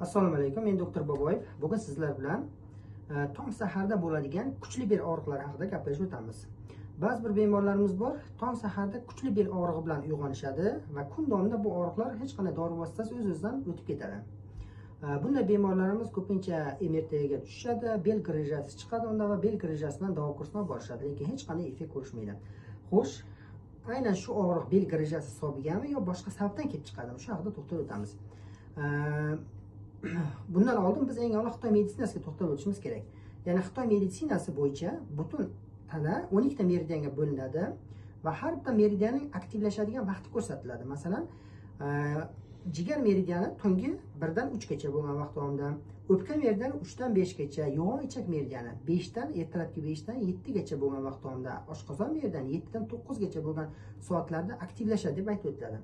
Assalomu alaykum, men doktor Boboyev. Bugun sizlar bilan tong saharda bo'ladigan kuchli bel og'riqlari haqida gaplashib o'tamiz. Ba'zi bir bemorlarimiz bor, tong saharda kuchli bel og'rig'i bilan uyg'onishadi va kun davomida bu og'riqlar hech qanday dori vositasi o'z-o'zidan o'tib ketadi. Bunday bemorlarimiz ko'pincha MRTga tushishadi, bel grijasi chiqadi unda va bel grijasidan davo kursini olib borishadi, lekin hech qanday effekt ko'rishmaydi. Xo'sh, aynan shu og'riq bel grijasi hisobigami yo boshqa sababdan kelib chiqadimi? Shu haqida to'xtalib o'tamiz. Bundan oldin biz eng avvalo Xitoy meditsinasiga to'xtalib o'tishimiz kerak. Ya'ni Xitoy meditsinasi bo'yicha butun tana 12 ta meridianga bo'linadi va har bitta meridianning aktivlashadigan vaqti ko'rsatiladi. Masalan, jigar meridiani tungi 1 dan 3 gacha bo'lgan vaqt davomida, o'pka meridiani 3 dan 5 gacha, yo'g'on ichak meridiani 5 dan ertalabki 5 dan 7 gacha bo'lgan vaqt davomida, oshqozon meridiani 7 dan 9 gacha bo'lgan soatlarda aktivlashadi deb aytib o'tiladi.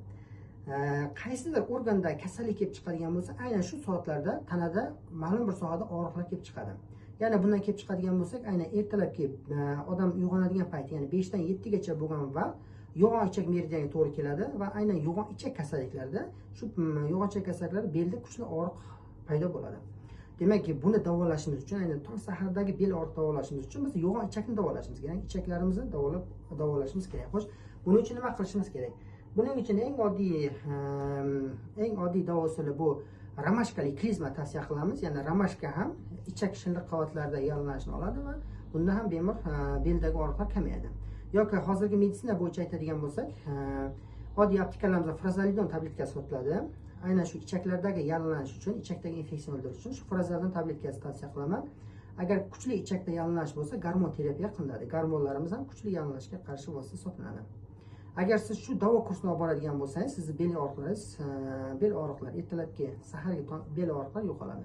Qaysidir organda kasallik kelib chiqadigan bo'lsa, aynan shu soatlarda tanada ma'lum bir sohada og'riqlar kelib chiqadi. Ya'ni bundan kelib chiqadigan bo'lsak, aynan ertalabki odam uyg'onadigan payt, ya'ni 5 dan 7 gacha bo'lgan vaqt yo'g'on ichak meridianiga to'g'ri keladi va aynan yo'g'on ichak kasalliklarida shu yo'g'on ichak kasalliklari belda kuchli og'riq paydo bo'ladi. Demakki, buni davolashimiz uchun, aynan tong sahardagi bel og'riq davolashimiz uchun biz yo'g'on ichakni davolashimiz kerak, ichaklarimizni davolashimiz kerak. Xo'sh, buning uchun nima qilishimiz kerak? Buning uchun eng oddiy davo usuli bu ramashkali klizma tavsiya qilamiz. Ya'ni ramashka ham ichak shilliq qavatlarida yallanishni oladi va bunda ham bemor beldagi og'riqlar kamayadi. Yoki hozirgi meditsina bo'yicha aytadigan bo'lsak, oddiy aptekalarimizda frazolidon tabletkasi sotiladi. Aynan shu ichaklardagi yallanish uchun, ichakdagi infeksiyani o'ldirish uchun shu frazolidon tabletkasi tavsiya qilaman. Agar kuchli ichakda yallanish bo'lsa, gormon terapiya qilinadi. Gormonlarimiz ham kuchli yallanishga qarshi vosita hisoblanadi. Agar siz shu davo kursini olib boradigan bo'lsangiz, sizni bel og'riqlari ertalabki sahargi bel og'riqlari yo'qoladi.